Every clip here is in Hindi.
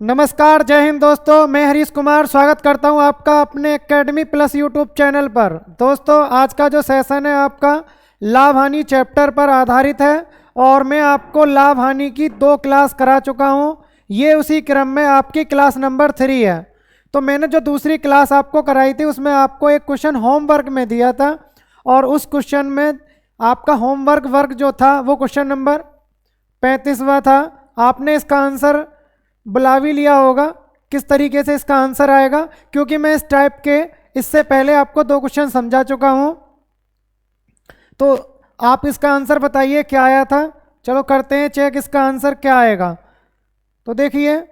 नमस्कार, जय हिंद दोस्तों। मैं हरीश कुमार स्वागत करता हूं आपका अपने एकेडमी प्लस यूट्यूब चैनल पर। दोस्तों, आज का जो सेशन है आपका लाभ हानि चैप्टर पर आधारित है और मैं आपको लाभ हानि की 2 क्लास करा चुका हूं। ये उसी क्रम में आपकी क्लास नंबर 3 है। तो मैंने जो दूसरी क्लास आपको कराई थी उसमें आपको एक क्वेश्चन होमवर्क में दिया था और उस क्वेश्चन में आपका होमवर्क वर्क जो था वो क्वेश्चन नंबर 35वां था। आपने इसका आंसर बुला भी लिया होगा किस तरीके से इसका आंसर आएगा, क्योंकि मैं इस टाइप के इससे पहले आपको 2 क्वेश्चन समझा चुका हूं। तो आप इसका आंसर बताइए क्या आया था। चलो करते हैं चेक इसका आंसर क्या आएगा। तो देखिए,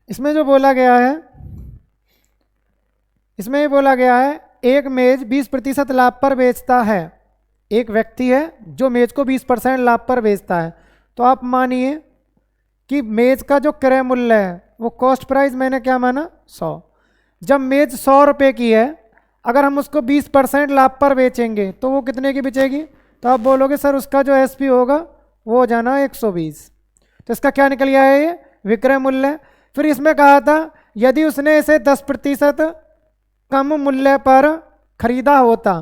इसमें जो बोला गया है, इसमें ये बोला गया है एक मेज 20% लाभ पर बेचता है। एक व्यक्ति है जो मेज को 20% लाभ पर बेचता है। तो आप मानिए कि मेज का जो क्रय मूल्य है वो कॉस्ट प्राइस मैंने क्या माना 100। जब मेज 100 रुपये की है, अगर हम उसको 20% लाभ पर बेचेंगे तो वो कितने की बिचेगी। तो आप बोलोगे सर उसका जो एसपी होगा वो हो जाना 120। तो इसका क्या निकल गया है, ये विक्रय मूल्य। फिर इसमें कहा था यदि उसने इसे 10% कम मूल्य पर खरीदा होता,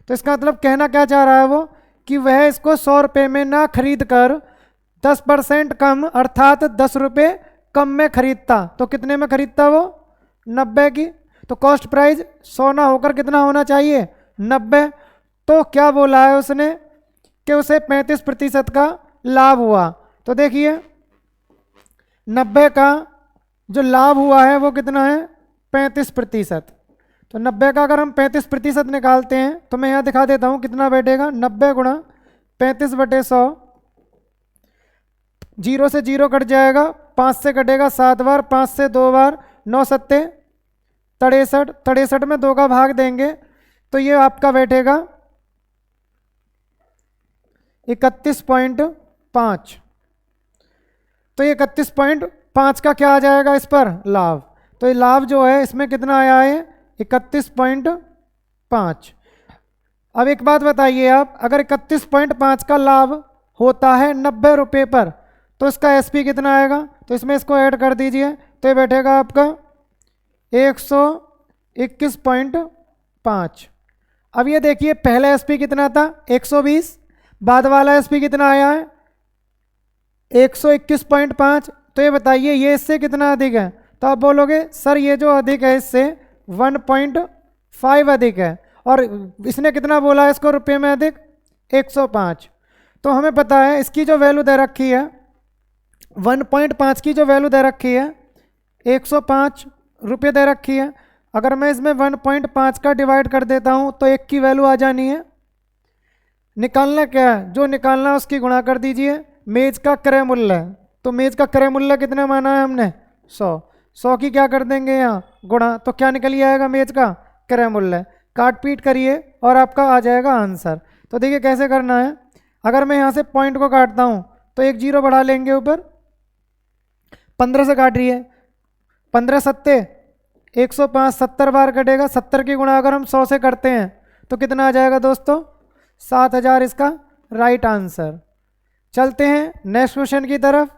तो इसका मतलब कहना क्या चाह रहा है वो कि वह इसको 100 रुपये में ना खरीद कर 10% कम अर्थात 10 रुपये कम में खरीदता तो कितने में खरीदता वो 90 की। तो कॉस्ट प्राइस 100 ना होकर कितना होना चाहिए 90। तो क्या बोला है उसने कि उसे 35% का लाभ हुआ। तो देखिए 90 का जो लाभ हुआ है वो कितना है 35%। तो 90 का अगर हम 35% निकालते हैं तो मैं यहाँ दिखा देता हूँ कितना बैठेगा। 90 गुणा 35/100, 0 से 0 कट जाएगा, 5 से कटेगा 7 बार, 5 से 2 बार, 9 सत्ते 63, 63 में 2 का भाग देंगे तो ये आपका बैठेगा 31.5। तो ये 31.5 का क्या आ जाएगा इस पर लाभ। तो ये लाभ जो है इसमें कितना आया है 31.5। अब एक बात बताइए आप, अगर 31.5 का लाभ होता है 90 रुपये पर तो इसका एसपी कितना आएगा। तो इसमें इसको ऐड कर दीजिए तो ये बैठेगा आपका 121.5। अब ये देखिए पहला एसपी कितना था 120, बाद वाला एसपी कितना आया है 121.5। तो ये बताइए ये इससे कितना अधिक है। तो आप बोलोगे सर ये जो अधिक है इससे 1.5 अधिक है और इसने कितना बोला है इसको रुपये में अधिक 105। तो हमें पता है इसकी जो वैल्यू दे रखी है 1.5 की जो वैल्यू दे रखी है 105 रुपये दे रखी है। अगर मैं इसमें 1.5 का डिवाइड कर देता हूँ तो 1 की वैल्यू आ जानी है। निकालना क्या है, जो निकालना है उसकी गुणा कर दीजिए। मेज का क्रय मूल्य है तो मेज का क्रय मूल्य कितना माना है हमने 100 की क्या कर देंगे यहाँ गुणा, तो क्या निकल आएगा मेज का क्रय मूल्य। काट पीट करिए और आपका आ जाएगा आंसर। तो देखिए कैसे करना है, अगर मैं यहाँ से पॉइंट को काटता हूँ तो एक 0 बढ़ा लेंगे ऊपर, 15 से काट रही है, 15 सत्ते 105, 70 बार कटेगा, 70 की गुणा अगर हम 100 से करते हैं तो कितना आ जाएगा दोस्तों 7000 इसका राइट आंसर। चलते हैं नेक्स्ट क्वेश्चन की तरफ।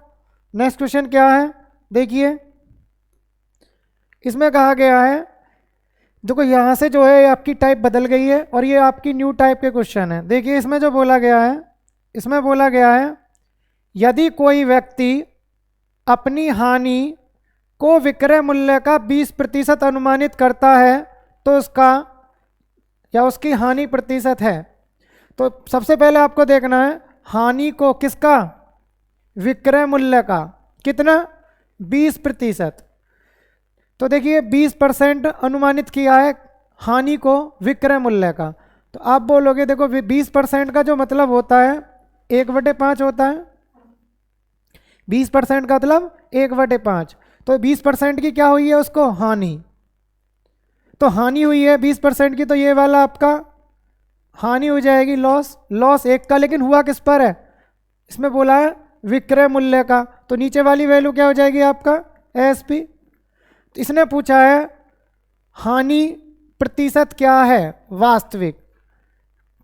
नेक्स्ट क्वेश्चन क्या है देखिए, इसमें कहा गया है देखो यहाँ से जो है आपकी टाइप बदल गई है और ये आपकी न्यू टाइप के क्वेश्चन है। देखिए इसमें जो बोला गया है, इसमें बोला गया है यदि कोई व्यक्ति अपनी हानि को विक्रय मूल्य का 20% अनुमानित करता है तो उसका या उसकी हानि प्रतिशत है। तो सबसे पहले आपको देखना है हानि को किसका विक्रय मूल्य का कितना 20%। तो देखिए 20% अनुमानित किया है हानि को विक्रय मूल्य का। तो आप बोलोगे देखो 20% का जो मतलब होता है 1/5 होता है। 20% का मतलब 1/5। तो 20% की क्या हुई है उसको हानि, तो हानि हुई है 20% की, तो ये वाला आपका हानि हो जाएगी, लॉस, लॉस 1 का, लेकिन हुआ किस पर है, इसमें बोला है विक्रय मूल्य का, तो नीचे वाली वैल्यू क्या हो जाएगी आपका एएसपी। तो इसने पूछा है हानि प्रतिशत क्या है, वास्तविक,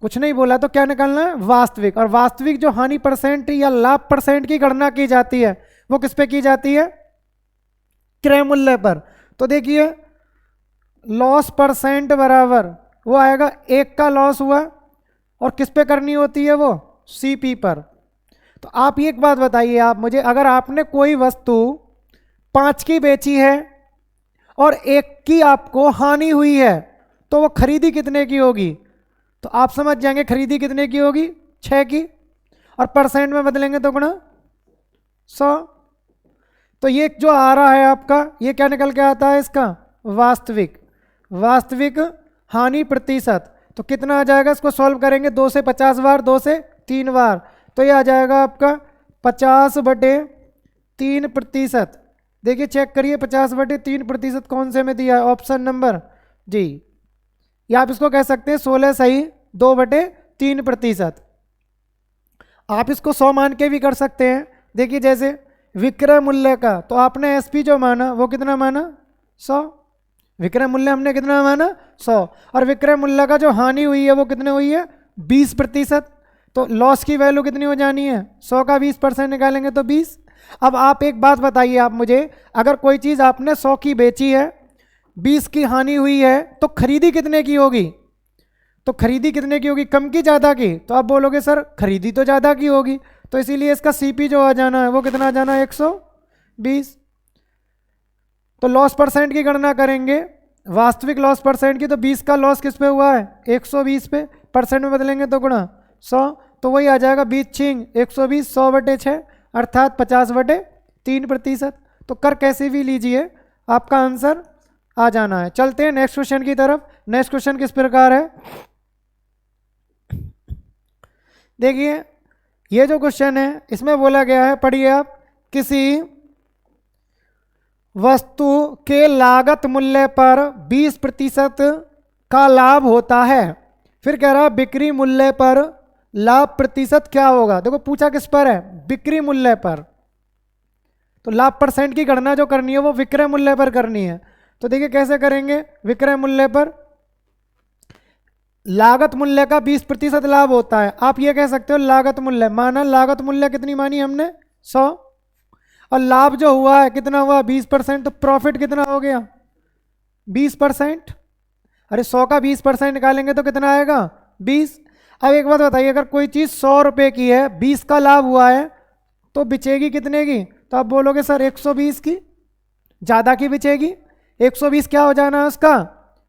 कुछ नहीं बोला, तो क्या निकालना है वास्तविक। और वास्तविक जो हानि परसेंट या लाभ परसेंट की गणना की जाती है वो किस पे की जाती है, क्रय मूल्य पर। तो देखिए लॉस परसेंट बराबर वो आएगा 1 का लॉस हुआ, और किस पे करनी होती है वो, सीपी पर। तो आप एक बात बताइए आप मुझे, अगर आपने कोई वस्तु 5 की बेची है और 1 की आपको हानि हुई है तो वो खरीदी कितने की होगी, तो आप समझ जाएंगे खरीदी कितने की होगी, 6 की, और परसेंट में बदलेंगे तो गुणा 100। तो ये जो आ रहा है आपका, ये क्या निकल के आता है इसका, वास्तविक, वास्तविक हानि प्रतिशत। तो कितना आ जाएगा, इसको सॉल्व करेंगे 2 से 50 बार, 2 से 3 बार, तो ये आ जाएगा आपका 50/3%। देखिए चेक करिए 50/3% कौन से में दिया है, ऑप्शन नंबर जी, या आप इसको कह सकते हैं 16 सही 2/3%। आप इसको 100 मान के भी कर सकते हैं। देखिए जैसे विक्रय मूल्य का, तो आपने एसपी जो माना वो कितना माना 100, विक्रय मूल्य हमने कितना माना 100, और विक्रय मूल्य का जो हानि हुई है वो कितने हुई है 20%। तो लॉस की वैल्यू कितनी हो जानी है, 100 का 20% निकालेंगे तो 20। अब आप एक बात बताइए आप मुझे, अगर कोई चीज़ आपने 100 की बेची है, 20 की हानि हुई है, तो खरीदी कितने की होगी, तो खरीदी कितने की होगी, कम की ज़्यादा की, तो आप बोलोगे सर खरीदी तो ज़्यादा की होगी, तो इसीलिए इसका सीपी जो आ जाना है वो कितना आ जाना है 120। तो लॉस परसेंट की गणना करेंगे, वास्तविक लॉस परसेंट की, तो 20 का लॉस किस पे हुआ है 120 पे, परसेंट में बदलेंगे तो गुणा 100, तो वही आ जाएगा 20 छिंग 120, 100/6 अर्थात 50/3%। तो कर कैसे भी लीजिए आपका आंसर आ जाना है। चलते हैं नेक्स्ट क्वेश्चन की तरफ। नेक्स्ट क्वेश्चन किस प्रकार है, देखिए ये जो क्वेश्चन है इसमें बोला गया है, पढ़िए आप, किसी वस्तु के लागत मूल्य पर 20% का लाभ होता है, फिर कह रहा है बिक्री मूल्य पर लाभ प्रतिशत क्या होगा। देखो पूछा किस पर है, बिक्री मूल्य पर, तो लाभ परसेंट की गणना जो करनी है वो विक्रय मूल्य पर करनी है। तो देखिए कैसे करेंगे, विक्रय मूल्य पर लागत मूल्य का 20% लाभ होता है, आप ये कह सकते हो लागत मूल्य, माना लागत मूल्य कितनी मानी हमने 100, और लाभ जो हुआ है कितना हुआ 20%, तो प्रॉफिट कितना हो गया 20%। अरे 100 का 20% निकालेंगे तो कितना आएगा 20। अब एक बात बताइए, अगर कोई चीज़ 100 रुपये की है, 20 का लाभ हुआ है, तो बिचेगी कितने की, तो आप बोलोगे सर 120 की, ज़्यादा की बिचेगी, 120 क्या हो जाना है उसका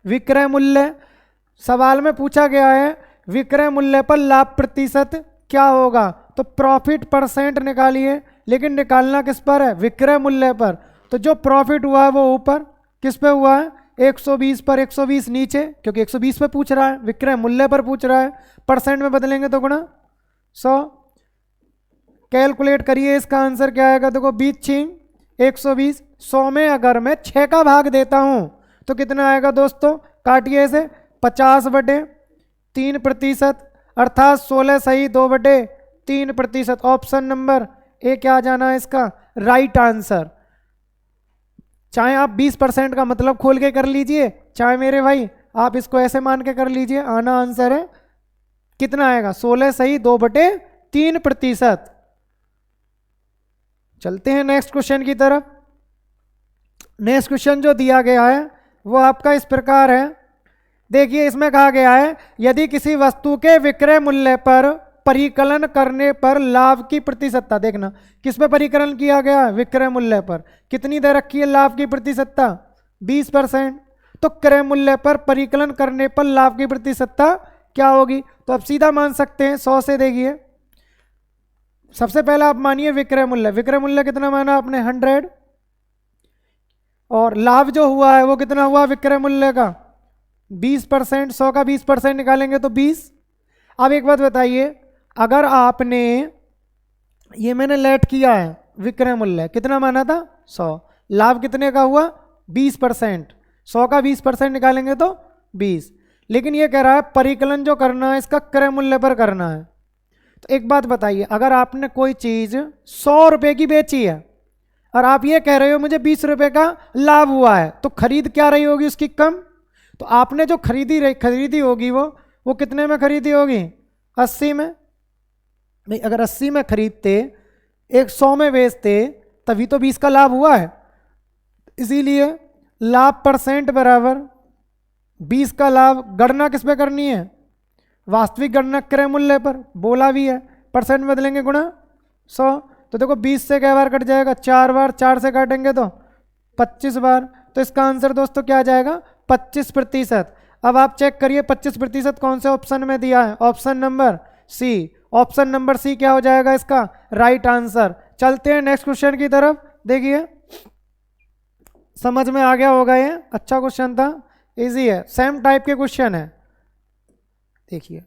विक्रय मूल्य। सवाल में पूछा गया है विक्रय मूल्य पर लाभ प्रतिशत क्या होगा, तो प्रॉफिट परसेंट निकालिए, लेकिन निकालना किस पर है विक्रय मूल्य पर। तो जो प्रॉफिट हुआ है वो ऊपर किस पे हुआ है 120 पर, 120 नीचे, क्योंकि 120 पे पूछ रहा है, विक्रय मूल्य पर पूछ रहा है, परसेंट में बदलेंगे तो गुणा 100। कैलकुलेट करिए इसका आंसर क्या आएगा, देखो 20 छिंग 120, 100 में अगर मैं 6 का भाग देता हूं तो कितना आएगा दोस्तों, काटिए इसे 50/3%, अर्थात 16 सही 2/3%। ऑप्शन नंबर ए क्या आ जाना है इसका राइट आंसर। चाहे आप 20% का मतलब खोल के कर लीजिए, चाहे मेरे भाई आप इसको ऐसे मान के कर लीजिए, आना आंसर है कितना आएगा 16 सही 2/3%। चलते हैं नेक्स्ट क्वेश्चन की तरफ। नेक्स्ट क्वेश्चन जो दिया गया है वो आपका इस प्रकार है, देखिए इसमें कहा गया है यदि किसी वस्तु के विक्रय मूल्य पर परिकलन करने पर लाभ की प्रतिशतता, देखना किस पे परिकलन किया गया है विक्रय मूल्य पर, कितनी दे रखी है लाभ की प्रतिशतता 20%, तो क्रय मूल्य पर परिकलन करने पर लाभ की प्रतिशतता क्या होगी। तो आप सीधा मान सकते हैं 100 से, देखिए सबसे पहला आप मानिए विक्रय मूल्य, विक्रय मूल्य कितना माना आपने 100, और लाभ जो हुआ है वो कितना हुआ विक्रय मूल्य का 20%, 100 का 20% निकालेंगे तो 20। अब एक बात बताइए, अगर आपने ये मैंने लेट किया है विक्रय मूल्य कितना माना था 100, लाभ कितने का हुआ 20%, 100 का 20% निकालेंगे तो 20, लेकिन ये कह रहा है परिकलन जो करना है इसका क्रय मूल्य पर करना है। तो एक बात बताइए, अगर आपने कोई चीज 100 रुपए की बेची है और आप ये कह रहे हो मुझे 20 रुपए का लाभ हुआ है, तो खरीद क्या रही होगी उसकी? कम। तो आपने जो खरीदी होगी वो कितने में खरीदी होगी? 80 में। नहीं, अगर 80 में खरीदते, एक 100 में बेचते, तभी तो 20 का लाभ हुआ है। इसीलिए लाभ परसेंट बराबर 20 का लाभ। गणना किस पे करनी है? वास्तविक गणना क्रय मूल्य पर। बोला भी है परसेंट में बदलेंगे गुणा 100। तो देखो 20 से कै बार कट जाएगा? 4 बार। 4 से काटेंगे तो 25 बार। तो इसका आंसर दोस्तों क्या आ जाएगा? 25%। अब आप चेक करिए 25% कौन से ऑप्शन में दिया है? Option number C. Option number C क्या हो जाएगा इसका? Right answer. चलते हैं नेक्स्ट क्वेश्चन की तरफ। देखिए समझ में आ गया होगा, ये अच्छा क्वेश्चन था, इजी है, सेम टाइप के क्वेश्चन है। देखिए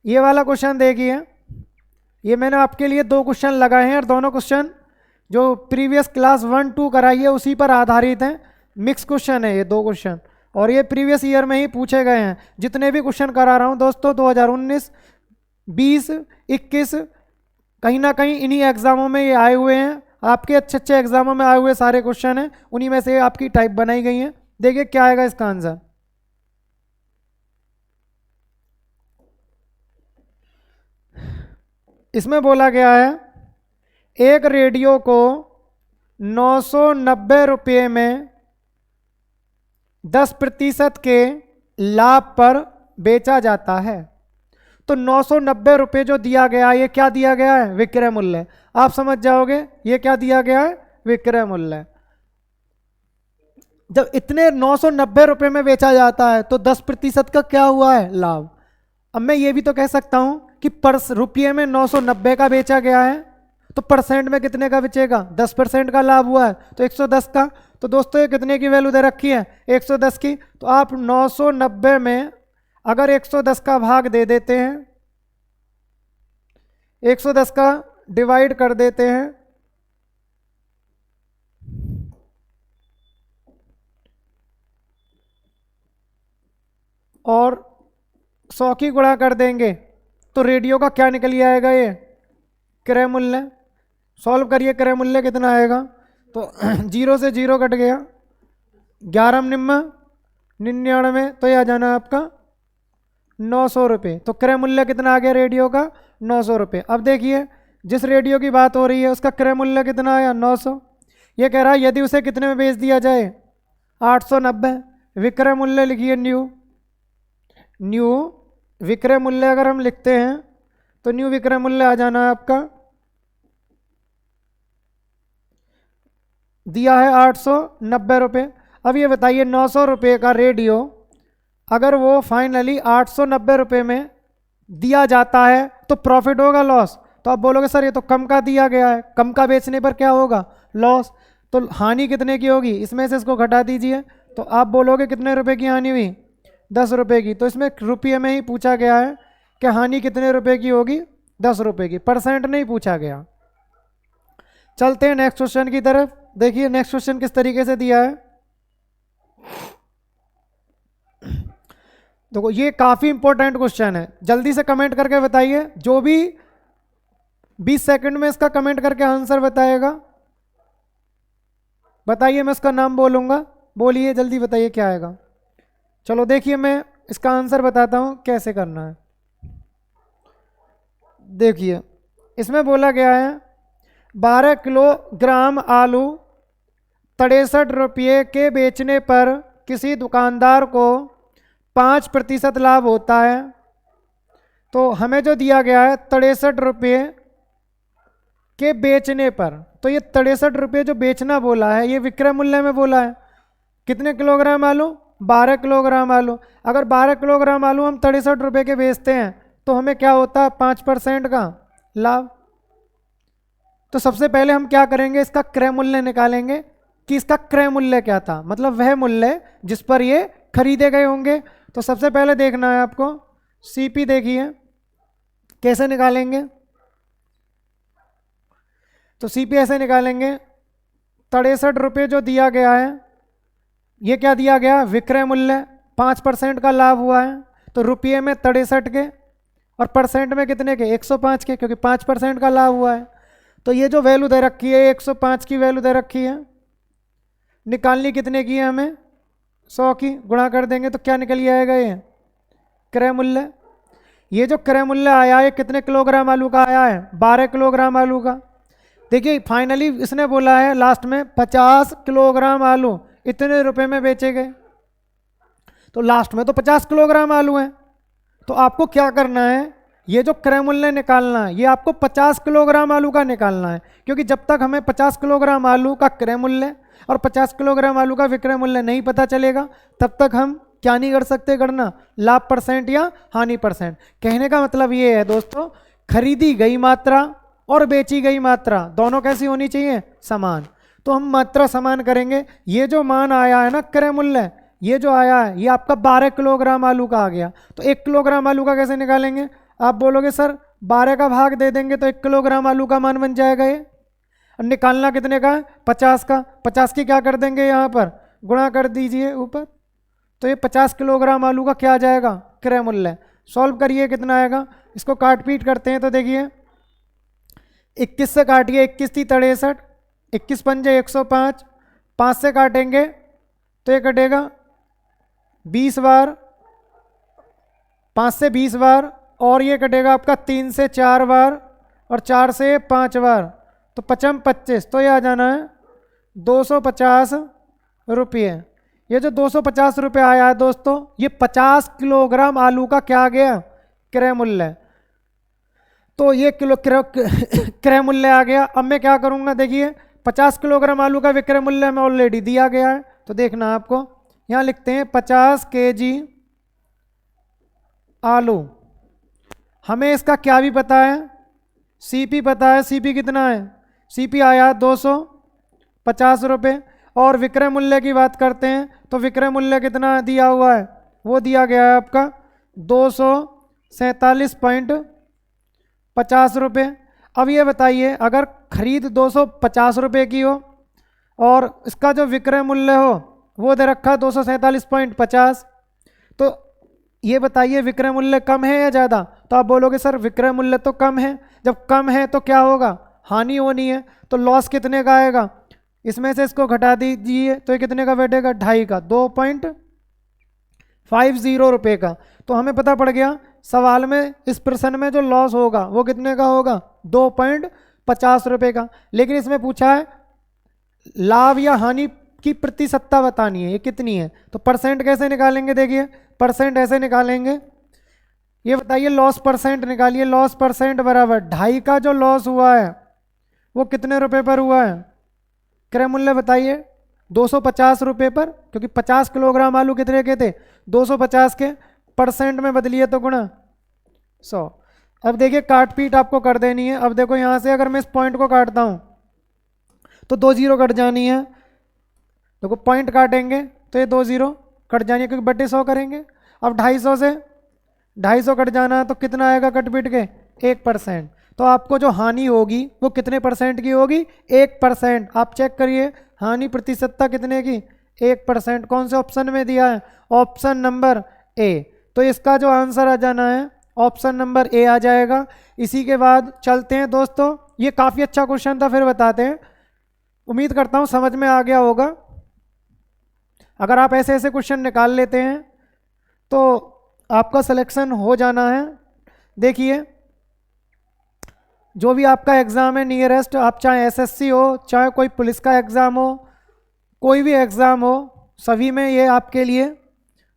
ये वाला क्वेश्चन देखिए, ये मैंने आपके लिए 2 क्वेश्चन लगाए हैं और दोनों क्वेश्चन जो प्रीवियस क्लास 1 2 कराई है उसी पर आधारित हैं। मिक्स क्वेश्चन है ये 2 क्वेश्चन, और ये प्रीवियस ईयर में ही पूछे गए हैं। जितने भी क्वेश्चन करा रहा हूँ दोस्तों 2019, 20, 21, कहीं ना कहीं इन्हीं एग्जामों में ये आए हुए हैं। आपके अच्छे अच्छे एग्जामों में आए हुए सारे क्वेश्चन हैं, उन्हीं में से आपकी टाइप बनाई गई है। देखिए क्या आएगा इसका आंसर। इसमें बोला गया है एक रेडियो को 990 रुपये में 10% के लाभ पर बेचा जाता है। तो 990 रुपये जो दिया गया, ये क्या दिया गया है? विक्रय मूल्य। आप समझ जाओगे ये क्या दिया गया है? विक्रय मूल्य। जब इतने 990 रुपये में बेचा जाता है तो 10% का क्या हुआ है? लाभ। अब मैं ये भी तो कह सकता हूं कि रुपये में 990 का बेचा गया है, तो परसेंट में कितने का बेचेगा? 10% का लाभ हुआ है तो 110 का। तो दोस्तों ये कितने की वैल्यू दे रखी है? 110 की। तो आप 990 में अगर 110 का भाग दे देते हैं, 110 का डिवाइड कर देते हैं, और 100 की गुणा कर देंगे, तो रेडियो का क्या निकल आएगा? ये क्रय मूल्य। सॉल्व करिए, क्रय मूल्य कितना आएगा? तो 0 से 0 कट गया, 11 99, तो यह आ जाना आपका 900 रुपये। तो क्रय मूल्य कितना आ गया रेडियो का? 900 रुपये। अब देखिए जिस रेडियो की बात हो रही है उसका क्रय मूल्य कितना आया? 900। ये कह रहा है यदि उसे कितने में बेच दिया जाए? 890। विक्रय मूल्य लिखिए न्यू विक्रय मूल्य अगर हम लिखते हैं तो न्यू विक्रय मूल्य आ जाना है आपका, दिया है 890 रुपये। अब ये बताइए 900 रुपये का रेडियो अगर वो फाइनली 890 रुपये में दिया जाता है तो प्रॉफिट होगा लॉस? तो आप बोलोगे सर ये तो कम का दिया गया है, कम का बेचने पर क्या होगा? लॉस। तो हानि कितने की होगी? इसमें से इसको घटा दीजिए, तो आप बोलोगे कितने रुपए की हानि हुई? 10 रुपये की। तो इसमें रुपये में ही पूछा गया है कि हानि कितने रुपए की होगी? 10 रुपये की, परसेंट नहीं पूछा गया। चलते हैं नेक्स्ट क्वेश्चन की तरफ। देखिए नेक्स्ट क्वेश्चन किस तरीके से दिया है। देखो ये काफी इंपॉर्टेंट क्वेश्चन है, जल्दी से कमेंट करके बताइए। जो भी 20 सेकंड में इसका कमेंट करके आंसर बताएगा, बताइए, मैं उसका नाम बोलूंगा। बोलिए जल्दी बताइए क्या आएगा। चलो देखिए मैं इसका आंसर बताता हूं कैसे करना है। देखिए इसमें बोला गया है 12 किलोग्राम आलू 63 रुपये के बेचने पर किसी दुकानदार को 5% लाभ होता है। तो हमें जो दिया गया है 63 रुपये के बेचने पर, तो ये 63 रुपये जो बेचना बोला है ये विक्रय मूल्य में बोला है। कितने किलोग्राम आलू? 12 किलोग्राम आलू। अगर 12 किलोग्राम आलू हम 63 रुपये के बेचते हैं तो हमें क्या होता है? 5% का लाभ। तो सबसे पहले हम क्या करेंगे? इसका क्रय मूल्य निकालेंगे कि इसका क्रय मूल्य क्या था, मतलब वह मूल्य जिस पर ये खरीदे गए होंगे। तो सबसे पहले देखना है आपको सीपी। देखिए कैसे निकालेंगे। तो सीपी ऐसे निकालेंगे, 63 रुपये जो दिया गया है ये क्या दिया गया? विक्रय मूल्य। 5% का लाभ हुआ है तो रुपये में 63 के और परसेंट में कितने के 105 के, क्योंकि 5% का लाभ हुआ है। तो ये जो वैल्यू दे रखी है 105 की वैल्यू दे रखी है, निकालनी कितने की है हमें 100 की, गुणा कर देंगे तो क्या निकल आएगा ये क्रय मूल्य। ये जो क्रय मूल्य आया है कितने किलोग्राम आलू का आया है 12 किलोग्राम आलू का। देखिए फाइनली इसने बोला है लास्ट में 50 किलोग्राम आलू इतने रुपए में बेचे गए, तो लास्ट में तो 50 किलोग्राम आलू है। तो आपको क्या करना है, ये जो क्रय मूल्य निकालना है ये आपको 50 किलोग्राम आलू का निकालना है, क्योंकि जब तक हमें 50 किलोग्राम आलू का क्रय मूल्य और 50 किलोग्राम आलू का विक्रय मूल्य नहीं पता चलेगा तब तक हम क्या नहीं कर सकते गणना, लाभ परसेंट या हानि परसेंट। कहने का मतलब ये है दोस्तों, खरीदी गई मात्रा और बेची गई मात्रा दोनों कैसी होनी चाहिए, समान। तो हम मात्रा समान करेंगे। ये जो मान आया है ना क्रय मूल्य, ये जो आया है ये आपका 12 किलोग्राम आलू का आ गया। तो 1 किलोग्राम आलू का कैसे निकालेंगे, आप बोलोगे सर 12 का भाग दे देंगे तो 1 किलोग्राम आलू का मान बन जाएगा ये। निकालना कितने का है 50 का, 50 की क्या कर देंगे यहाँ पर गुणा कर दीजिए ऊपर, तो ये 50 किलोग्राम आलू का क्या आ जाएगा क्रय मूल्य। सॉल्व करिए कितना आएगा, इसको काट पीट करते हैं तो देखिए 21 से काटिए 21 थी 63, 21 पंजे 105, 5 से काटेंगे तो ये कटेगा 20 बार, 5 से 20 बार, और ये कटेगा आपका 3 से 4 बार और 4 से 5 बार, तो 55 25, तो ये आ जाना है 250 रुपये। ये जो 250 रुपये आया है दोस्तों ये 50 किलोग्राम आलू का क्या आ गया क्रय मूल्य। तो ये किलो क्रय मूल्य आ गया। अब मैं क्या करूंगा, देखिए 50 किलोग्राम आलू का विक्रय मूल्य हमें ऑलरेडी दिया गया है, तो देखना आपको यहाँ लिखते हैं 50 केजी आलू। हमें इसका क्या भी पता है, सीपी पता है, सीपी कितना है, सीपी आया 250 रुपये। और विक्रय मूल्य की बात करते हैं तो विक्रय मूल्य कितना दिया हुआ है, वो दिया गया है आपका 247.50 रुपये। अब ये बताइए अगर खरीद 250 रुपये की हो और इसका जो विक्रय मूल्य हो वो दे रखा है 247.50, तो ये बताइए विक्रय मूल्य कम है या ज़्यादा। तो आप बोलोगे सर विक्रय मूल्य तो कम है, जब कम है तो क्या होगा हानि होनी है, तो लॉस कितने का आएगा, इसमें से इसको घटा दीजिए तो ये कितने का बैठेगा 2.5 का, 2.50 रुपये का। तो हमें पता पड़ गया सवाल में इस प्रश्न में जो लॉस होगा वो कितने का होगा 2.50 रुपये का। लेकिन इसमें पूछा है लाभ या हानि की प्रतिशतता बतानी है, ये कितनी है। तो परसेंट कैसे निकालेंगे, देखिए परसेंट ऐसे निकालेंगे, ये बताइए लॉस परसेंट निकालिए। लॉस परसेंट बराबर 2.5 का जो लॉस हुआ है वो कितने रुपए पर हुआ है, क्रय मूल्य बताइए 250 रुपये पर, क्योंकि 50 किलोग्राम आलू कितने के थे 250 के, परसेंट में बदलिए तो गुणा 100। अब देखिए काट पीट आपको कर देनी है। अब देखो यहाँ से अगर मैं इस पॉइंट को काटता हूँ तो 2 जीरो कट जानी है, देखो पॉइंट काटेंगे तो ये 2 जीरो कट जानी है क्योंकि बटे 100 करेंगे। अब 250 से 250 कट जाना है तो कितना आएगा कट पीट के 1%। तो आपको जो हानि होगी वो कितने परसेंट की होगी 1%। आप चेक करिए हानि प्रतिशतता कितने की 1%। कौन से ऑप्शन में दिया है, ऑप्शन नंबर ए। तो इसका जो आंसर आ जाना है ऑप्शन नंबर ए आ जाएगा। इसी के बाद चलते हैं दोस्तों, ये काफ़ी अच्छा क्वेश्चन था, फिर बताते हैं। उम्मीद करता हूँ समझ में आ गया होगा। अगर आप ऐसे ऐसे क्वेश्चन निकाल लेते हैं तो आपका सिलेक्शन हो जाना है। देखिए जो भी आपका एग्ज़ाम है नियरेस्ट, आप चाहे एसएससी हो चाहे कोई पुलिस का एग्ज़ाम हो, कोई भी एग्ज़ाम हो, सभी में ये आपके लिए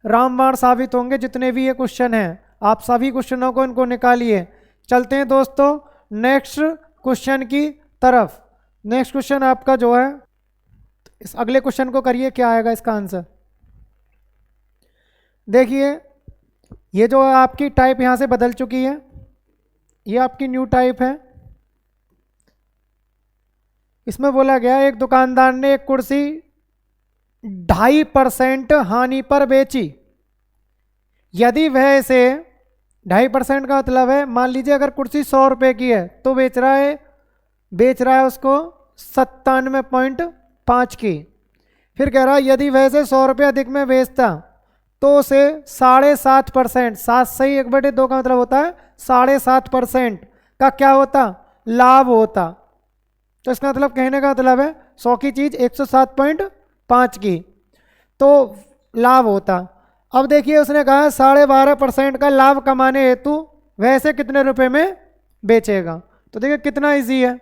रामबाण साबित होंगे। जितने भी ये क्वेश्चन हैं आप सभी क्वेश्चनों को इनको निकालिए। चलते हैं दोस्तों नेक्स्ट क्वेश्चन की तरफ। नेक्स्ट क्वेश्चन आपका जो है, इस अगले क्वेश्चन को करिए क्या आएगा इसका आंसर। देखिए ये जो आपकी टाइप यहाँ से बदल चुकी है, ये आपकी न्यू टाइप है। इसमें बोला गया एक दुकानदार ने एक कुर्सी 2.5% हानि पर बेची। यदि वह इसे 2.5% का मतलब है, मान लीजिए अगर कुर्सी 100 रुपये की है तो बेच रहा है उसको 97.5 की। फिर कह रहा है यदि वह इसे 100 रुपये अधिक में बेचता तो उसे 7.5%, 7 सही 1/2 का मतलब होता है 7.5% का क्या होता, लाभ होता। तो इसका मतलब कहने का मतलब है 100 की चीज 107.5 की तो लाभ होता। अब देखिए उसने कहा 12.5% का लाभ कमाने हेतु वैसे कितने रुपए में बेचेगा। तो देखिए कितना इजी है।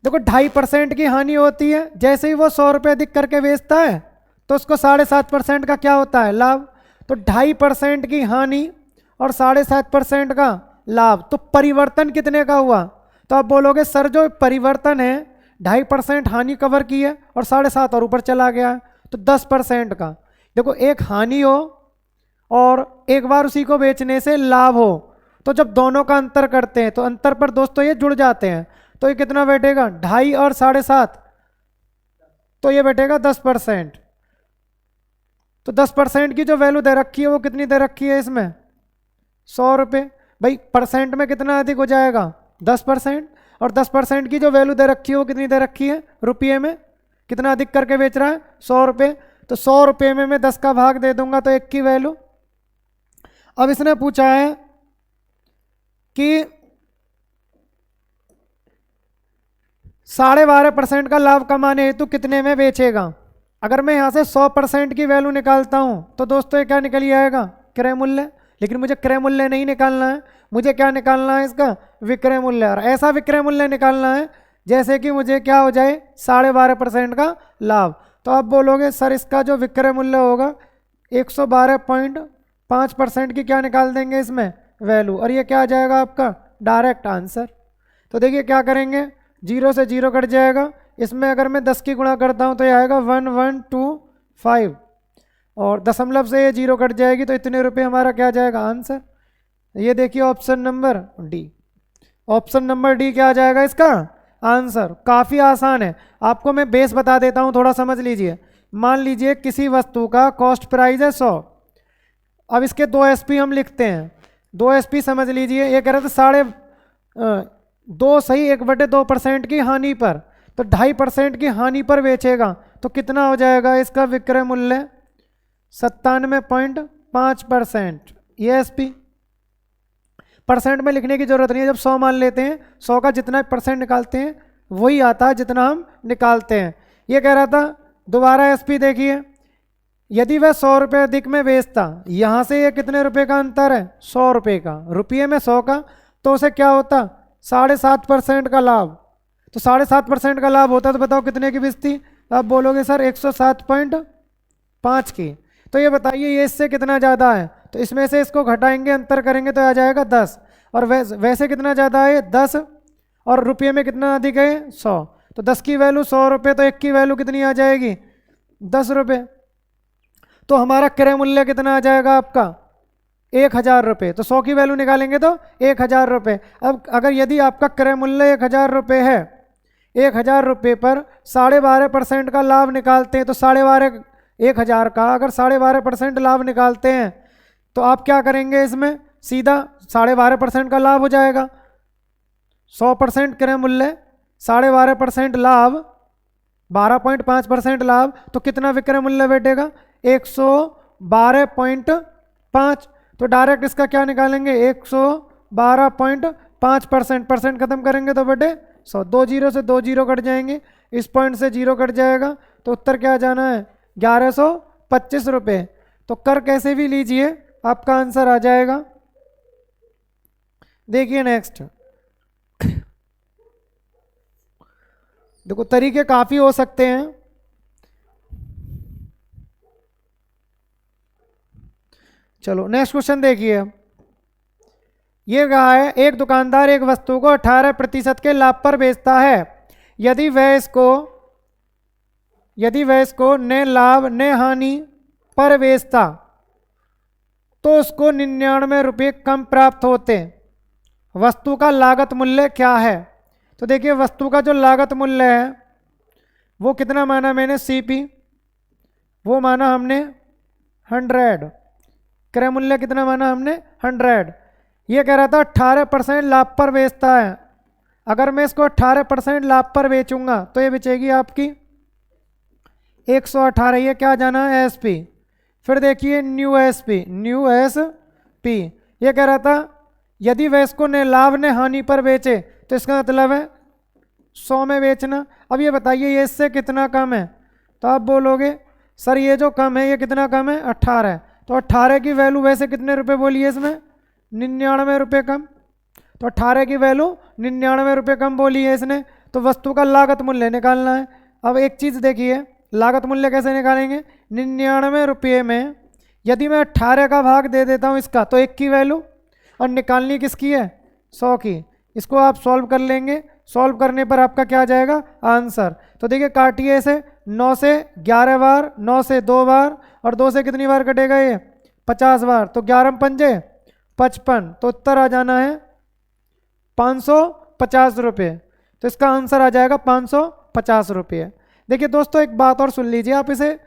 देखो 2.5% की हानि होती है, जैसे ही वो 100 रुपये अधिक करके बेचता है तो उसको 7.5% का क्या होता है, लाभ। तो 2.5% की हानि और 7.5% का लाभ, तो परिवर्तन कितने का हुआ। तो आप बोलोगे सर जो परिवर्तन है 2.5% हानि कवर की है और 7.5 और ऊपर चला गया है, तो 10% का। देखो एक हानि हो और एक बार उसी को बेचने से लाभ हो, तो जब दोनों का अंतर करते हैं तो अंतर पर दोस्तों ये जुड़ जाते हैं। तो ये कितना बैठेगा, 2.5 और 7.5, तो ये बैठेगा 10%। तो 10% की जो वैल्यू दे रखी है वो कितनी दे रखी है इसमें, 100 रुपये। भाई परसेंट में कितना अधिक हो जाएगा, 10%। और 10% की जो वैल्यू दे रखी है वो कितनी दे रखी है, रुपये में कितना अधिक करके बेच रहा है, 100 रुपये। तो 100 रुपये में मैं 10 का भाग दे दूंगा तो 1 की वैल्यू। अब इसने पूछा है कि 12.5% का लाभ कमाने हेतु कितने में बेचेगा। अगर मैं यहाँ से 100% की वैल्यू निकालता हूँ तो दोस्तों ये क्या निकल आएगा, क्रय मूल्य। लेकिन मुझे क्रय मूल्य नहीं निकालना है, मुझे क्या निकालना है, इसका विक्रय मूल्य। और ऐसा विक्रय मूल्य निकालना है जैसे कि मुझे क्या हो जाए, 12.5% का लाभ। तो आप बोलोगे सर इसका जो विक्रय मूल्य होगा 112.5% की क्या निकाल देंगे इसमें वैल्यू, और ये क्या आ जाएगा आपका डायरेक्ट आंसर। तो देखिए क्या करेंगे, 0 से 0 कट जाएगा, इसमें अगर मैं 10 की गुणा करता हूँ तो ये आएगा 1125, और दशमलव से ये 0 कट जाएगी तो इतने रुपए हमारा क्या जाएगा आंसर। ये देखिए option number D, option number D क्या आ जाएगा इसका आंसर। काफ़ी आसान है, आपको मैं बेस बता देता हूँ, थोड़ा समझ लीजिए। मान लीजिए किसी वस्तु का कॉस्ट प्राइस है 100, अब इसके 2 SP हम लिखते हैं। 2 SP समझ लीजिए, ये कह रहे थे 2.5 सही 1/2% की हानि पर, तो 2.5% की हानि पर बेचेगा तो कितना हो जाएगा इसका विक्रय मूल्य, 97.5%। ये SP परसेंट में लिखने की जरूरत नहीं है, जब 100 मान लेते हैं 100 का जितना परसेंट निकालते हैं वही आता है जितना हम निकालते हैं। ये कह रहा था दोबारा SP देखिए, यदि वह 100 रुपये अधिक में बेचता, यहाँ से ये कितने रुपए का अंतर है, 100 रुपये का, रुपये में 100 का, तो उसे क्या होता 7.5% का लाभ। तो 7.5% का लाभ होता तो बताओ कितने की बेचती। आप बोलोगे सर 107.5 की। तो ये बताइए ये इससे कितना ज़्यादा है, तो इसमें से इसको घटाएंगे अंतर करेंगे तो आ जाएगा 10, और वैसे कितना ज़्यादा है 10, और रुपये में कितना अधिक है 100। तो 10 की वैल्यू 100 रुपये, तो 1 की वैल्यू कितनी आ जाएगी 10 रुपये। तो हमारा क्रय मूल्य कितना आ जाएगा आपका 1000 रुपये। तो 100 की वैल्यू निकालेंगे तो 1000 रुपये। अब अगर यदि आपका क्रय मूल्य 1000 रुपये है, 1000 रुपये पर 12.5% का लाभ निकालते हैं, तो 1000 का अगर 12.5% लाभ निकालते हैं तो आप क्या करेंगे, इसमें सीधा 12.5% का लाभ हो जाएगा। 100% क्रय मूल्य 12.5% लाभ 12.5% लाभ, तो कितना विक्रय मूल्य बैठेगा 112.5। तो डायरेक्ट इसका क्या निकालेंगे 112.5%, परसेंट खत्म करेंगे तो बेटे 100, 2 0 से 2 0 कट जाएंगे, इस पॉइंट से 0 कट जाएगा, तो उत्तर क्या जाना है 1125 रुपये। तो कर कैसे भी लीजिए आपका आंसर आ जाएगा। देखिए नेक्स्ट, देखो तरीके काफी हो सकते हैं। चलो नेक्स्ट क्वेश्चन देखिए, ये कहा है एक दुकानदार एक वस्तु को 18% के लाभ पर बेचता है। यदि वह इसको न लाभ न हानि पर बेचता तो उसको 99 रुपये कम प्राप्त होते। वस्तु का लागत मूल्य क्या है। तो देखिए वस्तु का जो लागत मूल्य है वो कितना माना मैंने, CP वो माना हमने 100, क्रय मूल्य कितना माना हमने 100। ये कह रहा था 18% लाभ पर बेचता है। अगर मैं इसको 18% लाभ पर बेचूंगा तो ये बेचेगी आपकी 118, ये क्या जाना है SP। फिर देखिए न्यू एस पी, ये कह रहा था यदि वयस्कों ने लाभ ने हानि पर बेचे तो इसका मतलब है 100 में बेचना। अब ये बताइए ये इससे कितना कम है, तो आप बोलोगे सर ये जो कम है ये कितना कम है 18, तो 18 की वैल्यू वैसे कितने रुपए बोली है इसमें 99 रुपये कम, तो 18 की वैल्यू 99 रुपये कम बोली है इसने, तो वस्तु का लागत मूल्य निकालना है। अब एक चीज़ देखिए लागत मूल्य कैसे निकालेंगे, 99 रुपये में यदि मैं 18 का भाग दे देता हूँ इसका तो 1 की वैल्यू, और निकालनी किसकी है 100 की। इसको आप सॉल्व कर लेंगे, सॉल्व करने पर आपका क्या आ जाएगा आंसर। तो देखिए काटिए इसे, 9 से 11 बार, 9 से 2 बार, और 2 से कितनी बार कटेगा ये 50 बार, तो 11 पंजे 55, तो उत्तर आ जाना है 550 रुपये। तो इसका आंसर आ जाएगा 550 रुपये। देखिए दोस्तों एक बात और सुन लीजिए, आप इसे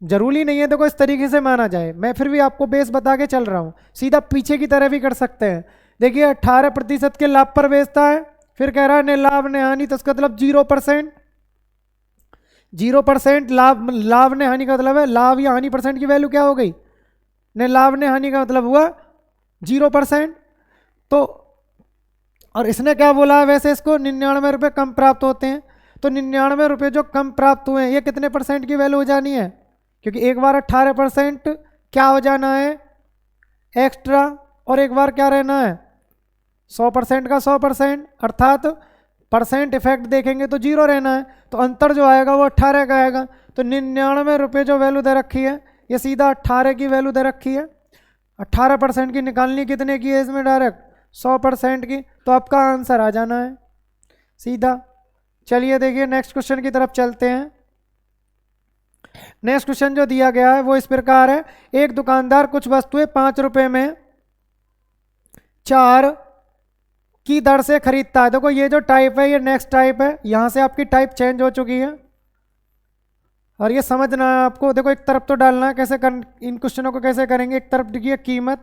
जरूरी नहीं है देखो इस तरीके से माना जाए, मैं फिर भी आपको बेस बता के चल रहा हूँ, सीधा पीछे की तरह भी कर सकते हैं। देखिए 18% के लाभ पर बेचता है, फिर कह रहा है ने लाभ ने हानि, तो इसका मतलब 0%, 0% लाभ ने हानि का मतलब है लाभ या हानि परसेंट की वैल्यू क्या हो गई, ने लाभ ने हानि का मतलब हुआ 0%। तो और इसने क्या बोला है वैसे इसको 99 रुपये कम प्राप्त होते हैं, तो 99 रुपये जो कम प्राप्त हुए हैं ये कितने परसेंट की वैल्यू हो जानी है, क्योंकि एक बार 18% क्या हो जाना है एक्स्ट्रा, और एक बार क्या रहना है 100% का 100%, अर्थात परसेंट इफेक्ट देखेंगे तो 0 रहना है, तो अंतर जो आएगा वो 18 का आएगा। तो 99 रुपये जो वैल्यू दे रखी है ये सीधा 18 की वैल्यू दे रखी है, 18% की निकालनी कितने की है इसमें डायरेक्ट 100% की, तो आपका आंसर आ जाना है सीधा। चलिए देखिए नेक्स्ट क्वेश्चन की तरफ चलते हैं। नेक्स्ट क्वेश्चन जो दिया गया है वो इस प्रकार है, एक दुकानदार कुछ वस्तुएं 5 रुपए में 4 की दर से खरीदता है। देखो ये जो टाइप है ये नेक्स्ट टाइप है, यहां से आपकी टाइप चेंज हो चुकी है, और ये समझना है आपको। देखो एक तरफ तो डालना है कैसे कर, इन क्वेश्चनों को कैसे करेंगे, एक तरफ लिखिए कीमत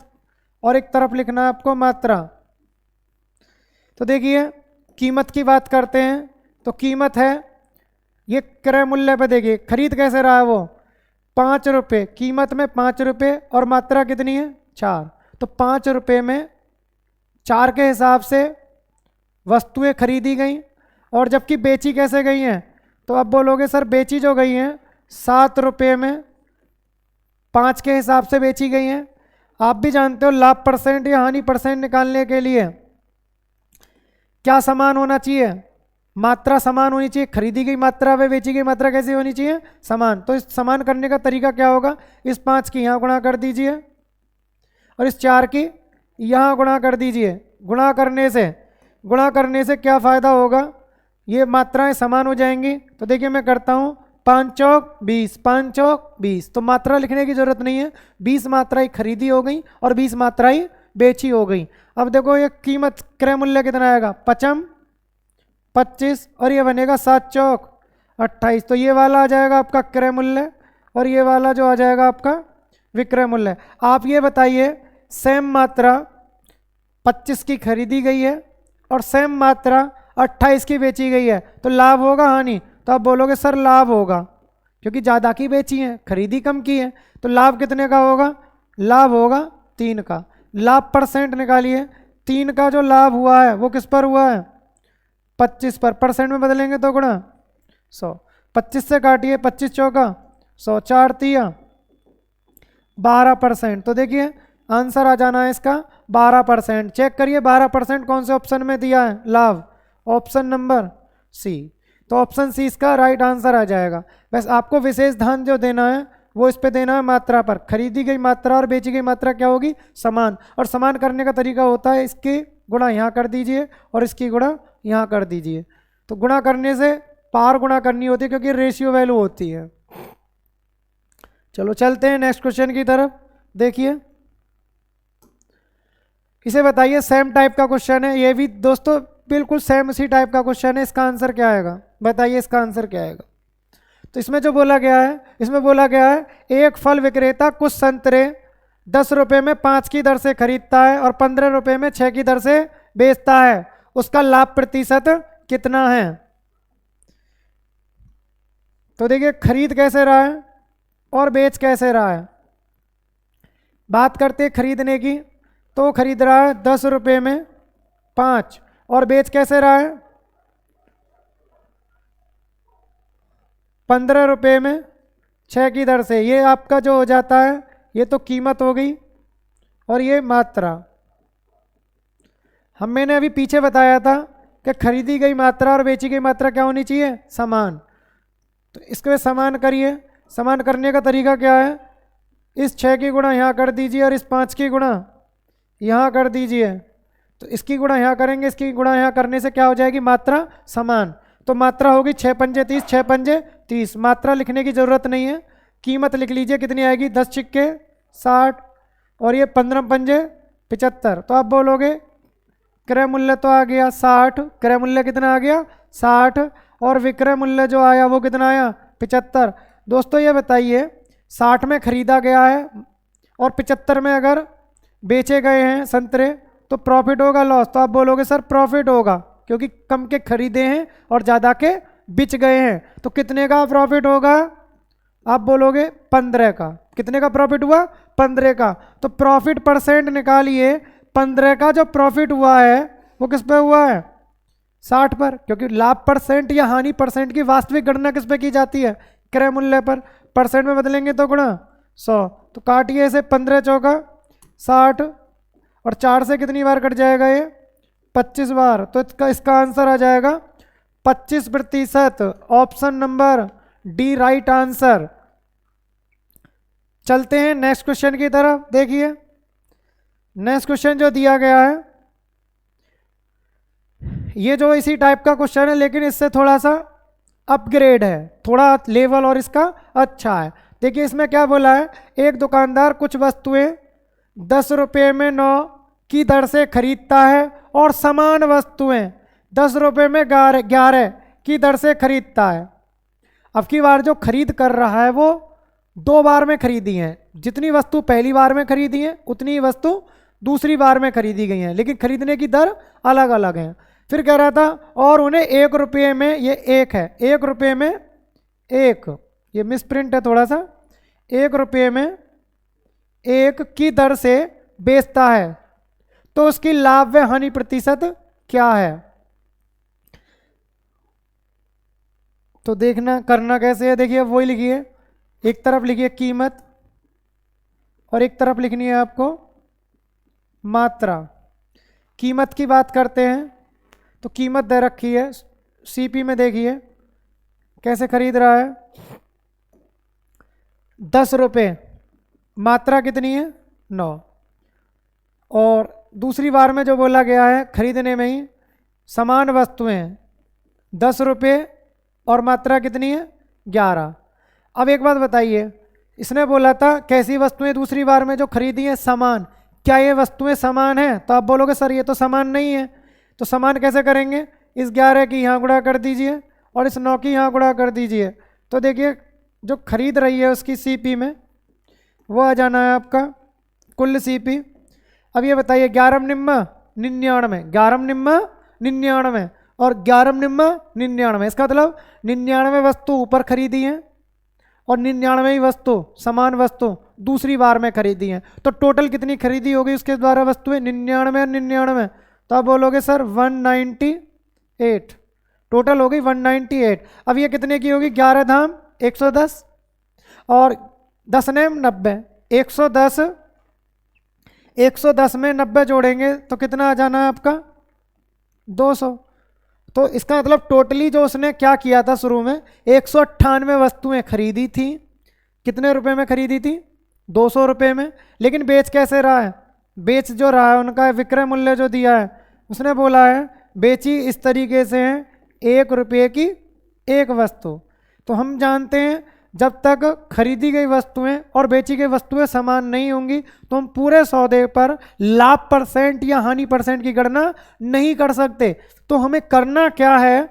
और एक तरफ लिखना है आपको मात्रा। तो देखिए कीमत की बात करते हैं, तो कीमत है ये क्रय मूल्य पे, देखिए खरीद कैसे रहा है वो 5 रुपये, कीमत में 5 रुपये और मात्रा कितनी है 4, तो 5 रुपये में 4 के हिसाब से वस्तुएं खरीदी गई, और जबकि बेची कैसे गई हैं, तो अब बोलोगे सर बेची जो गई हैं 7 रुपये में 5 के हिसाब से बेची गई हैं। आप भी जानते हो लाभ परसेंट या हानि परसेंट निकालने के लिए क्या समान होना चाहिए, मात्रा समान होनी चाहिए, खरीदी गई मात्रा व बेची गई मात्रा कैसी होनी चाहिए समान। तो इस समान करने का तरीका क्या होगा, इस 5 की यहाँ गुणा कर दीजिए और इस 4 की यहाँ गुणा कर दीजिए। गुणा करने से क्या फ़ायदा होगा, ये मात्राएं समान हो जाएंगी। तो देखिए मैं करता हूँ 5 चौक 20, 5 चौक 20, तो मात्रा लिखने की जरूरत नहीं है, 20 मात्राएं खरीदी हो गई और 20 मात्राएं बेची हो गई। अब देखो ये कीमत क्रय मूल्य कितना आएगा 25, और ये बनेगा 7 चौक 28, तो ये वाला आ जाएगा आपका क्रय मूल्य और ये वाला जो आ जाएगा आपका विक्रय मूल्य। आप ये बताइए सेम मात्रा 25 की खरीदी गई है और सेम मात्रा 28 की बेची गई है, तो लाभ होगा हानि, तो आप बोलोगे सर लाभ होगा, क्योंकि ज़्यादा की बेची है खरीदी कम की है, तो लाभ कितने का होगा, लाभ होगा 3 का। लाभ परसेंट निकालिए, 3 का जो लाभ हुआ है वो किस पर हुआ है 25 पर, परसेंट में बदलेंगे तो गुणा 100, 25 से काटिए 25 चौका 100, 4 तिया 12%, तो देखिए आंसर आ जाना है इसका 12%। चेक करिए 12% कौन से ऑप्शन में दिया है लाभ, ऑप्शन नंबर सी, तो ऑप्शन सी इसका राइट आंसर आ जाएगा। बस आपको विशेष ध्यान जो देना है वो इस पे देना है मात्रा पर, खरीदी गई मात्रा और बेची गई मात्रा क्या होगी समान, और समान करने का तरीका होता है इसकी गुणा यहाँ कर दीजिए और इसकी गुणा यहाँ कर दीजिए। तो गुणा करने से पार गुणा करनी होती है क्योंकि रेशियो वैल्यू होती है। चलो चलते हैं नेक्स्ट क्वेश्चन की तरफ। देखिए इसे बताइए, सेम टाइप का क्वेश्चन है ये भी दोस्तों, बिल्कुल सेम उसी टाइप का क्वेश्चन है। इसका आंसर क्या आएगा बताइए, इसका आंसर क्या आएगा। तो इसमें जो बोला गया है, इसमें बोला गया है एक फल विक्रेता कुछ संतरे 10 रुपये में 5 की दर से खरीदता है और 15 रुपये में 6 की दर से बेचता है, उसका लाभ प्रतिशत कितना है। तो देखिए खरीद कैसे रहा है और बेच कैसे रहा है, बात करते हैं खरीदने की, तो खरीद रहा है 10 रुपये में 5 और बेच कैसे रहा है 15 रुपये में 6 की दर से। ये आपका जो हो जाता है ये तो कीमत हो गई और ये मात्रा। मैंने अभी पीछे बताया था कि खरीदी गई मात्रा और बेची गई मात्रा क्या होनी चाहिए, समान। तो इसको समान करिए। समान करने का तरीका क्या है, इस 6 की गुणा यहाँ कर दीजिए और इस 5 की गुणा यहाँ कर दीजिए। तो इसकी गुणा यहाँ करेंगे, इसकी गुणा यहाँ करने से क्या हो जाएगी, मात्रा समान। तो मात्रा होगी 6 पंजे 30, 6 पंजे 30। मात्रा लिखने की ज़रूरत नहीं है, कीमत लिख लीजिए कितनी आएगी, 10 सिक्के 60 और ये 15 पंजे 75। तो आप बोलोगे क्रय मूल्य तो आ गया 60, क्रय मूल्य कितना आ गया 60 और विक्रय मूल्य जो आया वो कितना आया 75। दोस्तों ये बताइए 60 में खरीदा गया है और 75 में अगर बेचे गए हैं संतरे तो प्रॉफिट होगा लॉस? तो आप बोलोगे सर प्रॉफिट होगा, क्योंकि कम के खरीदे हैं और ज़्यादा के बिच गए हैं। तो कितने का प्रॉफिट होगा, आप बोलोगे 15 का। कितने का प्रॉफिट हुआ, 15 का। तो प्रॉफिट परसेंट निकालिए, 15 का जो प्रॉफिट हुआ है वो किस पे हुआ है, 60 पर, क्योंकि लाभ परसेंट या हानि परसेंट की वास्तविक गणना किस पे की जाती है, क्रय मूल्य पर। परसेंट में बदलेंगे तो गुणा 100। तो काटिए इसे, 15 चौका 60 और 4 से कितनी बार कट जाएगा ये 25 बार। तो इसका आंसर आ जाएगा 25%। Option number D right answer. चलते हैं नेक्स्ट क्वेश्चन की तरफ। देखिए नेक्स्ट क्वेश्चन जो दिया गया है ये जो इसी टाइप का क्वेश्चन है, लेकिन इससे थोड़ा सा अपग्रेड है, थोड़ा लेवल और इसका अच्छा है। देखिए इसमें क्या बोला है, एक दुकानदार कुछ वस्तुएं 10 रुपये में 9 की दर से खरीदता है और समान वस्तुएं 10 रुपये में 11 की दर से खरीदता है। अब की बार जो खरीद कर रहा है वो 2 बार में खरीदी है। जितनी वस्तु पहली बार में खरीदी है उतनी ही वस्तु दूसरी बार में खरीदी गई है, लेकिन खरीदने की दर अलग अलग है। फिर कह रहा था और उन्हें 1 रुपये में, ये 1 है, 1 रुपये में 1, ये मिसप्रिंट है थोड़ा सा, 1 रुपये में 1 की दर से बेचता है, तो उसकी लाभ व हानि प्रतिशत क्या है। तो देखना करना कैसे है, देखिए वही लिखिए, एक तरफ लिखिए कीमत और एक तरफ लिखनी है आपको मात्रा। कीमत की बात करते हैं तो कीमत दे रखी है, सीपी में देखिए कैसे खरीद रहा है 10 रुपये, मात्रा कितनी है 9, और दूसरी बार में जो बोला गया है खरीदने में ही समान वस्तुएं 10 रुपये और मात्रा कितनी है 11। अब एक बात बताइए, इसने बोला था कैसी वस्तुएं दूसरी बार में जो खरीदी हैं समान, क्या ये वस्तुएं समान हैं? तो आप बोलोगे सर ये तो समान नहीं है। तो समान कैसे करेंगे, इस 11 की यहाँ गुणा कर दीजिए और इस 9 की यहाँ गुणा कर दीजिए। तो देखिए जो खरीद रही है उसकी सीपी में वो आ जाना है आपका कुल सीपी। अब ये बताइए 11 निम्मा 99, 11 निम्मा 99 और 11 निम्मा 99, इसका मतलब 99 वस्तु ऊपर खरीदी है और 99 ही वस्तु समान वस्तु दूसरी बार में खरीदी है। तो टोटल कितनी खरीदी होगी उसके द्वारा वस्तुएं 99 और 99। तो आप बोलोगे सर 198, टोटल हो गई 198। अब ये कितने की होगी, 11 धाम 110 और 10 नेम 90, 110, 110 में 90 जोड़ेंगे तो कितना आ जाना है आपका 200। तो इसका मतलब टोटली जो उसने क्या किया था शुरू में 198 वस्तुएं खरीदी थी। कितने रुपए में खरीदी थी 200 रुपये में। लेकिन बेच कैसे रहा है, बेच जो रहा है उनका विक्रय मूल्य जो दिया है उसने बोला है बेची इस तरीके से है 1 रुपये की 1 वस्तु। तो हम जानते हैं जब तक खरीदी गई वस्तुएं और बेची गई वस्तुएं समान नहीं होंगी तो हम पूरे सौदे पर लाभ परसेंट या हानि परसेंट की गणना नहीं कर सकते। तो हमें करना क्या है,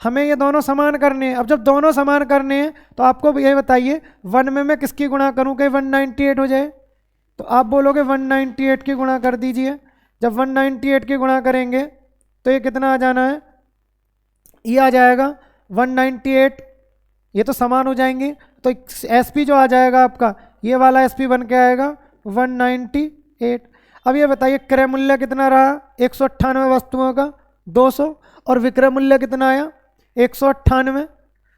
हमें ये दोनों समान करने हैं। अब जब दोनों समान करने हैं तो आपको ये बताइए 1 में मैं किसकी गुणा करूं कि 198 हो जाए। तो आप बोलोगे 198 की गुणा कर दीजिए। जब 198 की गुणा करेंगे तो ये कितना आ जाना है, ये आ जाएगा 198, ये तो समान हो जाएंगे। तो एसपी जो आ जाएगा आपका ये वाला एसपी बन के आएगा 198। अब ये बताइए क्रय मूल्य कितना रहा 198 वस्तुओं का 200, और विक्रय मूल्य कितना आया 198।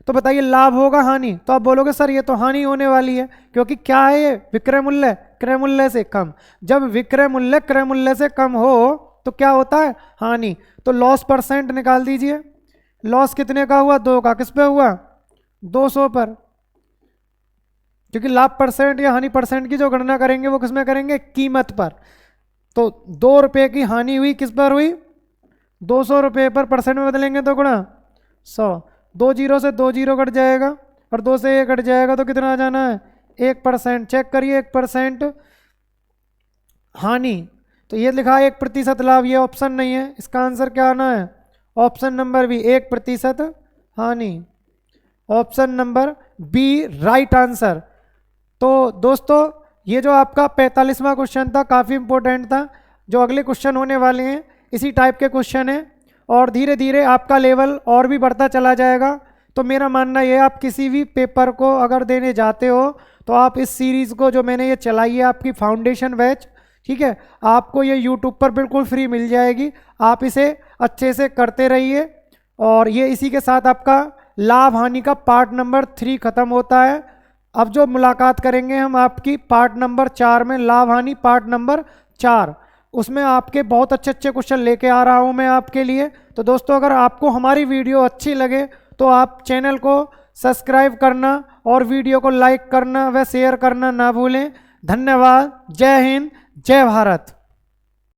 तो बताइए लाभ होगा हानि? तो आप बोलोगे सर ये तो हानि होने वाली है, क्योंकि क्या है ये विक्रय मूल्य क्रय मूल्य से कम। जब विक्रय मूल्य क्रय मूल्य से कम हो तो क्या होता है हानि। तो लॉस परसेंट निकाल दीजिए। लॉस कितने का हुआ 2 का, किस पे हुआ 200 पर, क्योंकि लाभ परसेंट या हानि परसेंट की जो गणना करेंगे वो किस में करेंगे कीमत पर। तो 2 रुपये की हानि हुई किस पर हुई 200 रुपये पर, परसेंट में बदलेंगे तो गुणा 100। 2 जीरो से 2 जीरो कट जाएगा और 2 से 1 कट जाएगा, तो कितना आ जाना है 1%। चेक करिए 1% हानि। तो ये लिखा है 1% लाभ, ये ऑप्शन नहीं है, इसका आंसर क्या आना है ऑप्शन नंबर बी 1% हानि। Option number B right answer. तो दोस्तों ये जो आपका 45वां क्वेश्चन था काफ़ी इंपॉर्टेंट था। जो अगले क्वेश्चन होने वाले हैं इसी टाइप के क्वेश्चन हैं, और धीरे धीरे आपका लेवल और भी बढ़ता चला जाएगा। तो मेरा मानना ये आप किसी भी पेपर को अगर देने जाते हो तो आप इस सीरीज़ को जो मैंने ये चलाई है आपकी फाउंडेशन बैच, ठीक है, आपको ये यूट्यूब पर बिल्कुल फ्री मिल जाएगी। आप इसे अच्छे से करते रहिए, और ये इसी के साथ आपका लाभ हानि का पार्ट नंबर 3 खत्म होता है। अब जो मुलाकात करेंगे हम आपकी पार्ट नंबर 4 में, लाभ हानि पार्ट नंबर 4, उसमें आपके बहुत अच्छे अच्छे क्वेश्चन लेके आ रहा हूं मैं आपके लिए। तो दोस्तों अगर आपको हमारी वीडियो अच्छी लगे तो आप चैनल को सब्सक्राइब करना और वीडियो को लाइक करना व शेयर करना ना भूलें। धन्यवाद। जय हिंद, जय भारत।